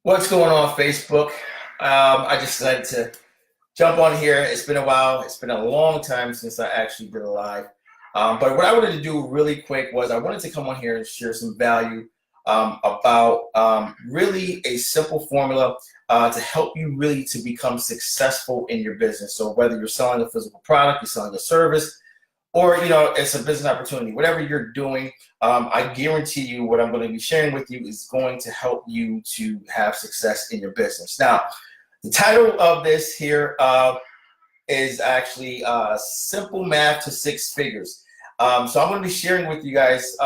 What's going on, Facebook? I just decided to jump on here. It's been a while. It's been a long time since I actually did a live. But what I wanted to do really quick was I wanted to come on here and share some value about really a simple formula to help you really to become successful in your business. So whether you're selling a physical product, you're selling a service, or it's a business opportunity, whatever you're doing, I guarantee you what I'm going to be sharing with you is going to help you to have success in your business. Now, the title of this here is actually Simple Math to Six Figures. So I'm going to be sharing with you guys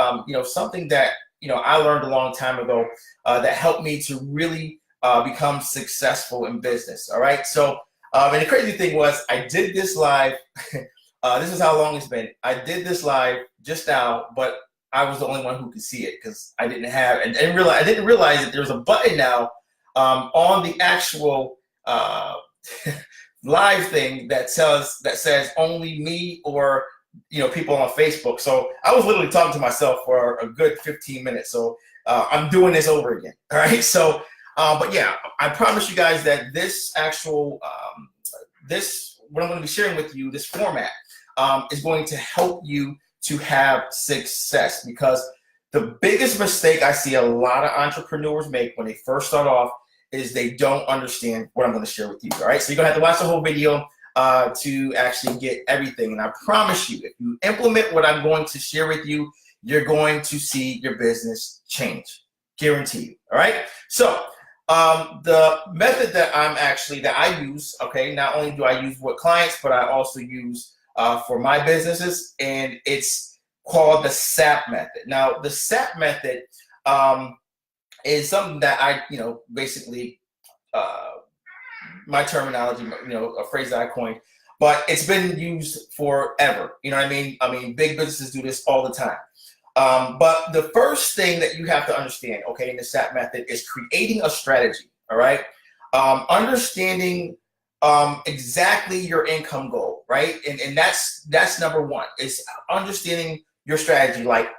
something that I learned a long time ago that helped me to really become successful in business. All right, so and the crazy thing was I did this live. This is how long it's been. I did this live just now, but I was the only one who could see it because I didn't have and I didn't realize that there's a button now on the actual live thing that says only me or people on Facebook. So I was literally talking to myself for a good 15 minutes. So I'm doing this over again. All right. So but yeah, I promise you guys that this actual this what I'm going to be sharing with you, this format, is going to help you to have success, because the biggest mistake I see a lot of entrepreneurs make when they first start off is they don't understand what I'm going to share with you. All right, so you're going to have to watch the whole video to actually get everything. And I promise you, if you implement what I'm going to share with you, you're going to see your business change. Guarantee you. All right, so the method that I use, okay, not only do I use with clients, but I also use for my businesses, and it's called the SAP method. Now, the SAP method is something that I, basically my terminology, a phrase that I coined, but it's been used forever. You know what I mean? I mean, big businesses do this all the time. But the first thing that you have to understand, okay, in the SAP method is creating a strategy. All right, understanding exactly your income goal, right? And that's number one. Is understanding your strategy. Like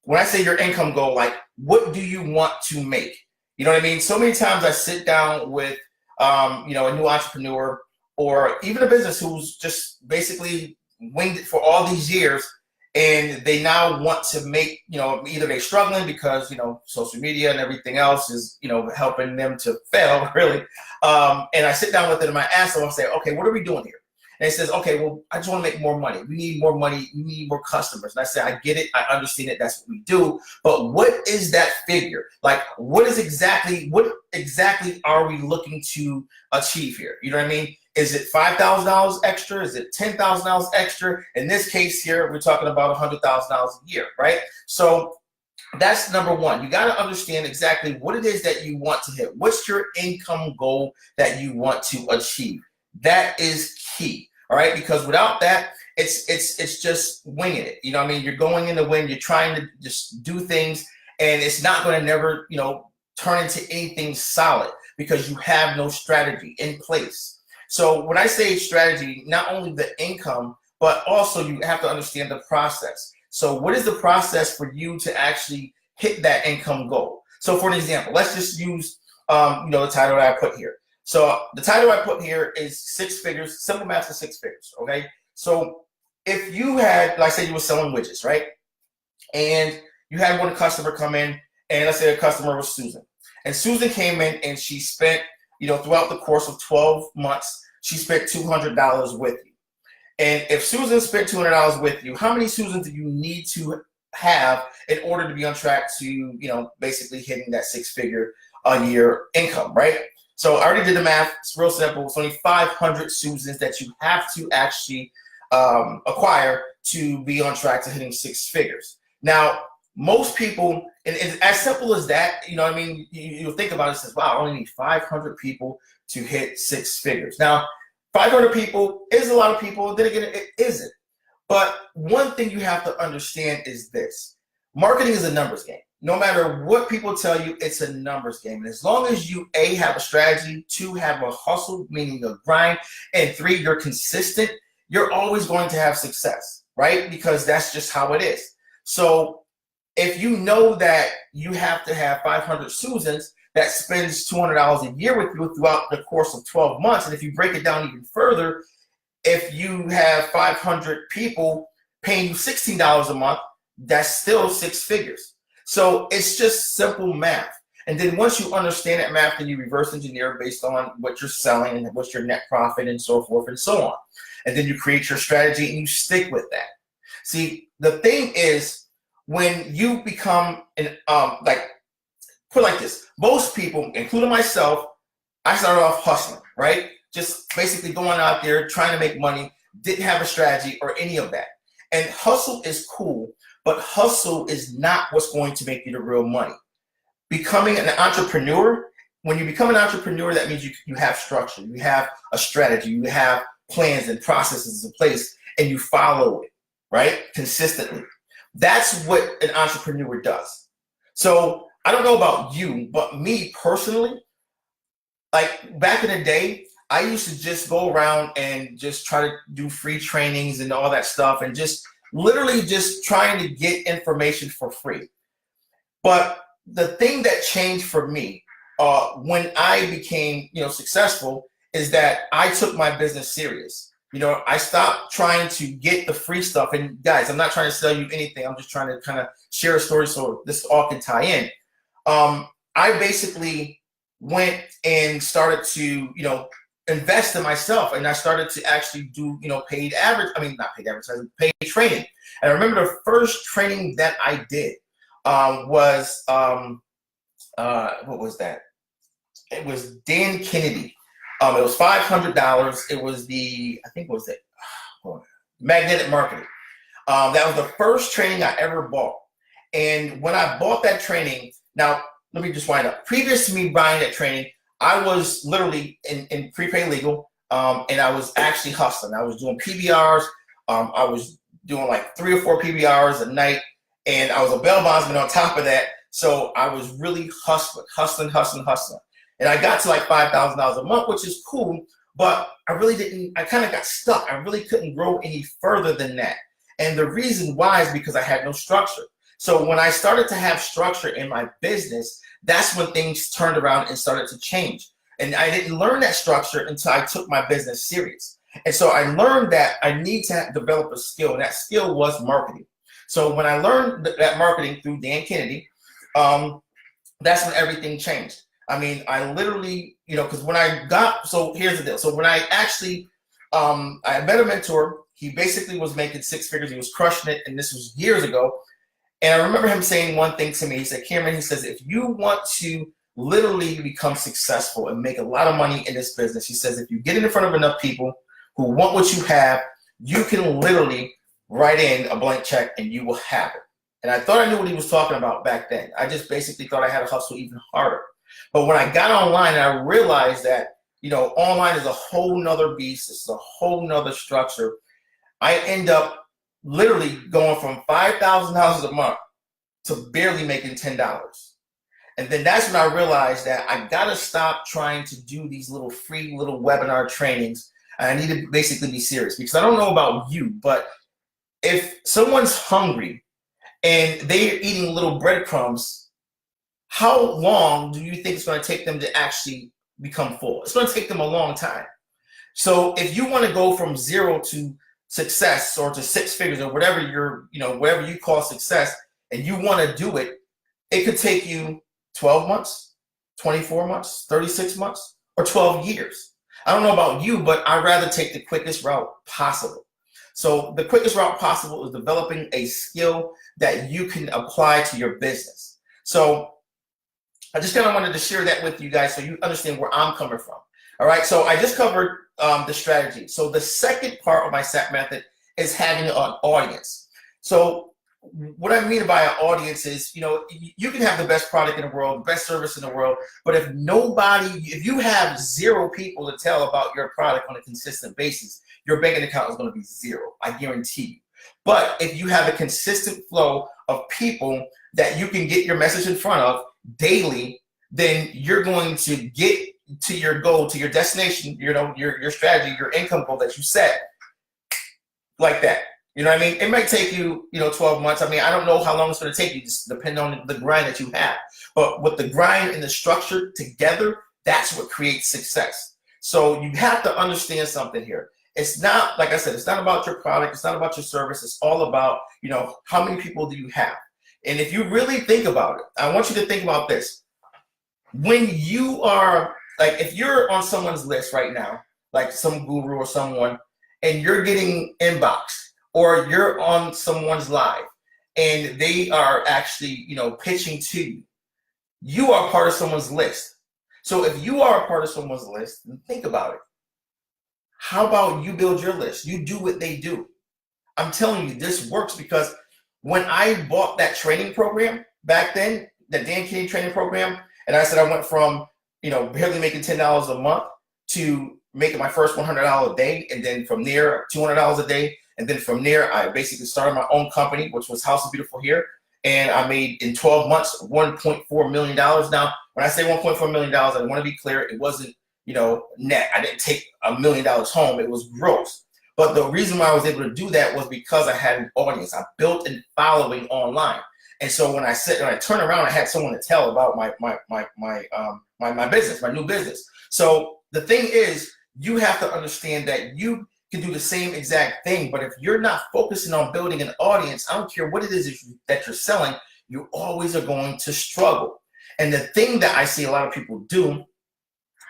when I say your income goal, like what do you want to make? You know what I mean? So many times I sit down with a new entrepreneur or even a business who's just basically winged it for all these years, and they now want to make, either they're struggling because, social media and everything else is, helping them to fail, really. And I sit down with them and I ask them, I say, okay, what are we doing here? And he says, okay, well, I just want to make more money. We need more money. We need more customers. And I say, I get it. I understand it. That's what we do. But what is that figure? Like, what exactly are we looking to achieve here? You know what I mean? Is it $5,000 extra? Is it $10,000 extra? In this case here, we're talking about $100,000 a year, right? So that's number one. You got to understand exactly what it is that you want to hit. What's your income goal that you want to achieve? That is key, all right? Because without that, it's just winging it. You know what I mean? You're going in the wind. You're trying to just do things, and it's not going to never, turn into anything solid because you have no strategy in place. So when I say strategy, not only the income, but also you have to understand the process. So what is the process for you to actually hit that income goal? So for an example, let's just use the title that I put here. So the title I put here is Six Figures, Simple Math to Six Figures, okay? So if you had, like say you were selling widgets, right? And you had one customer come in, and let's say the customer was Susan. And Susan came in and she spent, throughout the course of 12 months, she spent $200 with you. And if Susan spent $200 with you, how many Susans do you need to have in order to be on track to, basically hitting that six-figure a year income, right? So I already did the math. It's real simple. It's only 500 Susans that you have to actually acquire to be on track to hitting six figures. Now, most people, and it's as simple as that, you know what I mean? You think about it and says, wow, I only need 500 people to hit six figures. Now, 500 people is a lot of people. Then again, it isn't. But one thing you have to understand is this. Marketing is a numbers game. No matter what people tell you, it's a numbers game. And as long as you, A, have a strategy, 2, have a hustle, meaning a grind, and 3, you're consistent, you're always going to have success, right? Because that's just how it is. So if you know that you have to have 500 Susans, that spends $200 a year with you throughout the course of 12 months. And if you break it down even further, if you have 500 people paying you $16 a month, that's still six figures. So it's just simple math. And then once you understand that math, then you reverse engineer based on what you're selling and what's your net profit and so forth and so on. And then you create your strategy and you stick with that. See, the thing is, when you become an like, put it like this, most people, including myself, I started off hustling, right? Just basically going out there trying to make money, didn't have a strategy or any of that. And hustle is cool, but hustle is not what's going to make you the real money. Becoming an entrepreneur, when you become an entrepreneur, that means you have structure, you have a strategy, you have plans and processes in place, and you follow it, right? Consistently. That's what an entrepreneur does. So I don't know about you, but me personally, like back in the day, I used to just go around and just try to do free trainings and all that stuff and just literally just trying to get information for free. But the thing that changed for me when I became, successful is that I took my business serious. I stopped trying to get the free stuff. And guys, I'm not trying to sell you anything. I'm just trying to kind of share a story so this all can tie in. I basically went and started to, invest in myself. And I started to actually do, not paid advertising, paid training. And I remember the first training that I did was what was that? It was Dan Kennedy. It was $500. It was Magnetic Marketing. That was the first training I ever bought. And when I bought that training, now let me just wind up. Previous to me buying that training, I was literally in prepaid legal, and I was actually hustling. I was doing PBRs. I was doing like 3 or 4 PBRs a night, and I was a bail bondsman on top of that. So I was really hustling. And I got to like $5,000 a month, which is cool, but I kind of got stuck. I really couldn't grow any further than that. And the reason why is because I had no structure. So when I started to have structure in my business, that's when things turned around and started to change. And I didn't learn that structure until I took my business serious. And so I learned that I need to develop a skill, and that skill was marketing. So when I learned that marketing through Dan Kennedy, that's when everything changed. I mean, I literally, because here's the deal. So when I actually, I met a mentor. He basically was making 6 figures. He was crushing it. And this was years ago. And I remember him saying one thing to me. He said, Cameron, he says, if you want to literally become successful and make a lot of money in this business, he says, if you get in front of enough people who want what you have, you can literally write in a blank check and you will have it. And I thought I knew what he was talking about back then. I just basically thought I had to hustle even harder. But when I got online, I realized that, online is a whole nother beast. It's a whole nother structure. I end up literally going from $5,000 a month to barely making $10. And then that's when I realized that I got to stop trying to do these free little webinar trainings. And I need to basically be serious, because I don't know about you, but if someone's hungry and they're eating little breadcrumbs, how long do you think it's going to take them to actually become full? It's going to take them a long time. So if you want to go from 0 to success, or to 6 figures, or whatever whatever you call success, and you want to do it, it could take you 12 months, 24 months, 36 months, or 12 years. I don't know about you, but I'd rather take the quickest route possible. So the quickest route possible is developing a skill that you can apply to your business. So I just kind of wanted to share that with you guys so you understand where I'm coming from. All right, so I just covered the strategy. So the second part of my SAP method is having an audience. So what I mean by an audience is, you can have the best product in the world, the best service in the world, but if you have 0 people to tell about your product on a consistent basis, your banking account is going to be 0. I guarantee you. But if you have a consistent flow of people that you can get your message in front of daily, then you're going to get to your goal, to your destination, your strategy, your income goal that you set like that. You know what I mean? It might take you, 12 months. I mean, I don't know how long it's going to take you, just depending on the grind that you have. But with the grind and the structure together, that's what creates success. So you have to understand something here. It's not, like I said, it's not about your product. It's not about your service. It's all about, how many people do you have? And if you really think about it, I want you to think about this. When you are, like, if you're on someone's list right now, like some guru or someone, and you're getting inboxed, or you're on someone's live and they are actually, pitching to you, you are part of someone's list. So if you are a part of someone's list, then think about it. How about you build your list? You do what they do. I'm telling you, this works, because when I bought that training program back then, the Dan Kennedy training program, and I said I went from, barely making $10 a month to making my first $100 a day, and then from there, $200 a day. And then from there, I basically started my own company, which was House of Beautiful Hair. And I made, in 12 months, $1.4 million. Now, when I say $1.4 million, I want to be clear, it wasn't, net. I didn't take $1 million home. It was gross. But the reason why I was able to do that was because I had an audience. I built a following online. And so when I turn around, I had someone to tell about my business, my new business. So the thing is, you have to understand that you can do the same exact thing, but if you're not focusing on building an audience, I don't care what it is that you're selling, you always are going to struggle. And the thing that I see a lot of people do,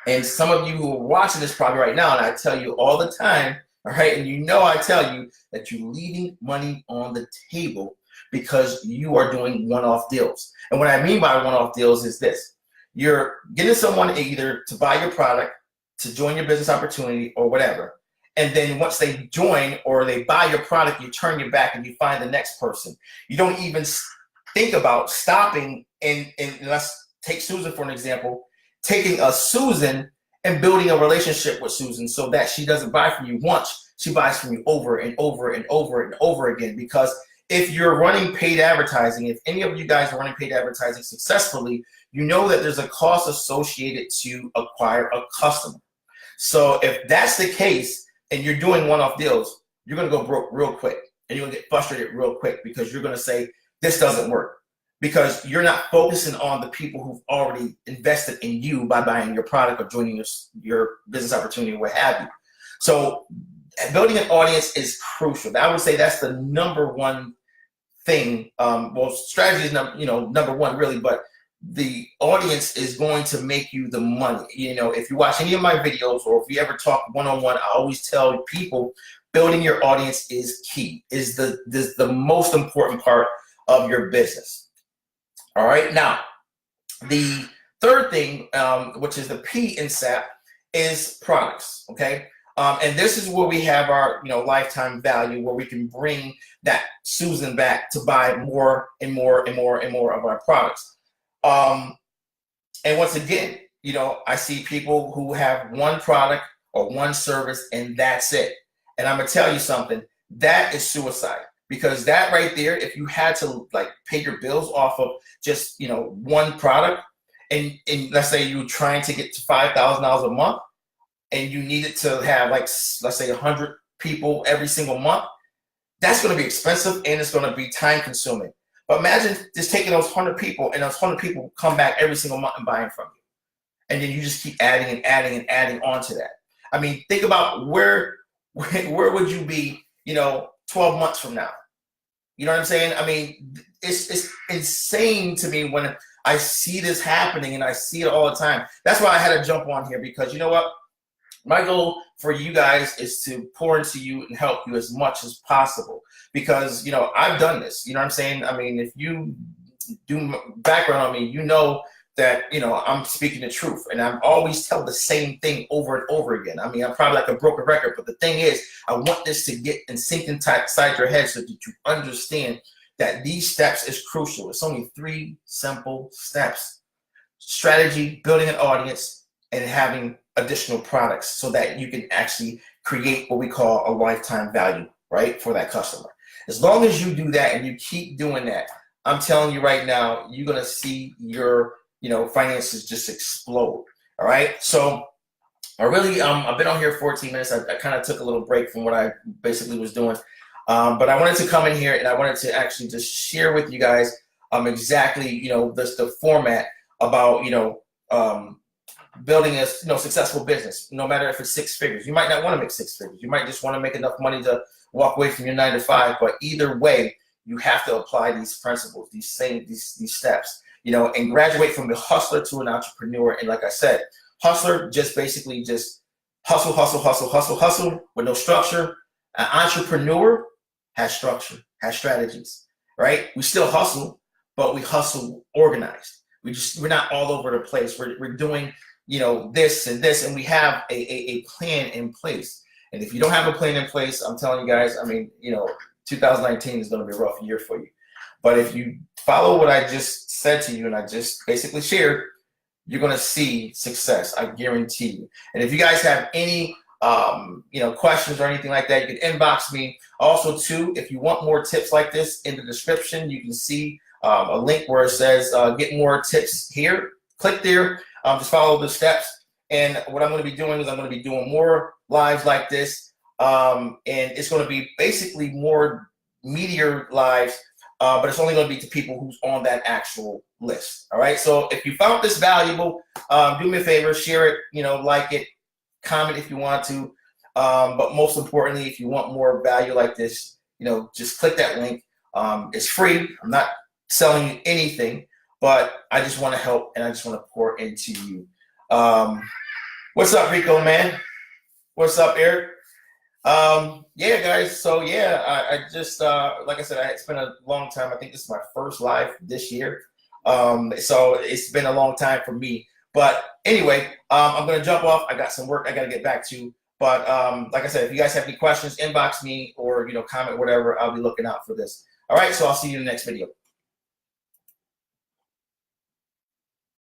and some of you who are watching this probably right now, and I tell you all the time, all right, and I tell you that you're leaving money on the table because you are doing one-off deals. And what I mean by one-off deals is this: you're getting someone either to buy your product, to join your business opportunity, or whatever. And then once they join or they buy your product, you turn your back and you find the next person. You don't even think about stopping and let's take Susan for an example, taking a Susan and building a relationship with Susan so that she doesn't buy from you once, she buys from you over and over and over and over again. Because if you're running paid advertising, if any of you guys are running paid advertising successfully, you know that there's a cost associated to acquire a customer. So if that's the case, and you're doing one-off deals, you're going to go broke real quick, and you're going to get frustrated real quick, because you're going to say, this doesn't work, because you're not focusing on the people who've already invested in you by buying your product or joining your business opportunity, what have you. So building an audience is crucial. I would say that's the number one thing. Well, strategy is number one, really, but the audience is going to make you the money. If you watch any of my videos, or if you ever talk one-on-one, I always tell people building your audience is key, is the most important part of your business. All right. Now, the third thing, which is the P in SAP, is products. Okay. And this is where we have our, lifetime value, where we can bring that Susan back to buy more and more and more and more of our products. And once again, I see people who have one product or one service, and that's it. And I'm going to tell you something, that is suicide, because that right there, if you had to pay your bills off of just, one product, and let's say you're trying to get to $5,000 a month, and you needed to have let's say 100 people every single month, that's going to be expensive, and it's going to be time consuming. But imagine just taking those 100 people, and those 100 people come back every single month and buying from you. And then you just keep adding and adding and adding on to that. I mean, think about where would you be, 12 months from now? You know what I'm saying? I mean, it's insane to me when I see this happening, and I see it all the time. That's why I had to jump on here, because you know what? My goal for you guys is to pour into you and help you as much as possible, because, I've done this, you know what I'm saying? I mean, if you do background on me, that, I'm speaking the truth, and I always tell the same thing over and over again. I mean, I'm probably like a broken record, but the thing is, I want this to get and sink inside your head so that you understand that these steps is crucial. It's only 3 simple steps: strategy, building an audience, and having additional products, so that you can actually create what we call a lifetime value, right, for that customer. As long as you do that and you keep doing that, I'm telling you right now, you're going to see your, finances just explode. All right. So I really, I've been on here 14 minutes. I kind of took a little break from what I basically was doing. But I wanted to come in here and I wanted to actually just share with you guys exactly, the format about, building a successful business, no matter if it's six figures. You might not want to make six figures. You might just want to make enough money to walk away from your 9 to 5. But either way, you have to apply these principles, these steps, and graduate from the hustler to an entrepreneur. And like I said, hustler just basically just hustle, hustle, hustle, hustle, hustle with no structure. An entrepreneur has structure, has strategies, right? We still hustle, but we hustle organized. We're not all over the place. We're doing, this and this, and we have a plan in place. And if you don't have a plan in place, I'm telling you guys, 2019 is going to be a rough year for you. But if you follow what I just said to you and I just basically shared, you're going to see success. I guarantee you. And if you guys have any questions or anything like that, you can inbox me. Also, too, if you want more tips like this, in the description, you can see a link where it says get more tips here. Click there. Just follow the steps. And what I'm going to be doing is I'm going to be doing more lives like this. And it's going to be basically more meatier lives, but it's only going to be to people who's on that actual list. All right. So if you found this valuable, do me a favor, share it, like it, comment if you want to. But most importantly, if you want more value like this, just click that link. It's free. I'm not selling you anything, but I just want to help and I just want to pour into you. What's up, Rico, man? What's up, Eric? Yeah, guys. So yeah, I just like I said, it's been a long time. I think this is my first live this year. So it's been a long time for me. But anyway, I'm gonna jump off. I got some work I gotta get back to. But like I said, if you guys have any questions, inbox me or comment whatever. I'll be looking out for this. All right. So I'll see you in the next video.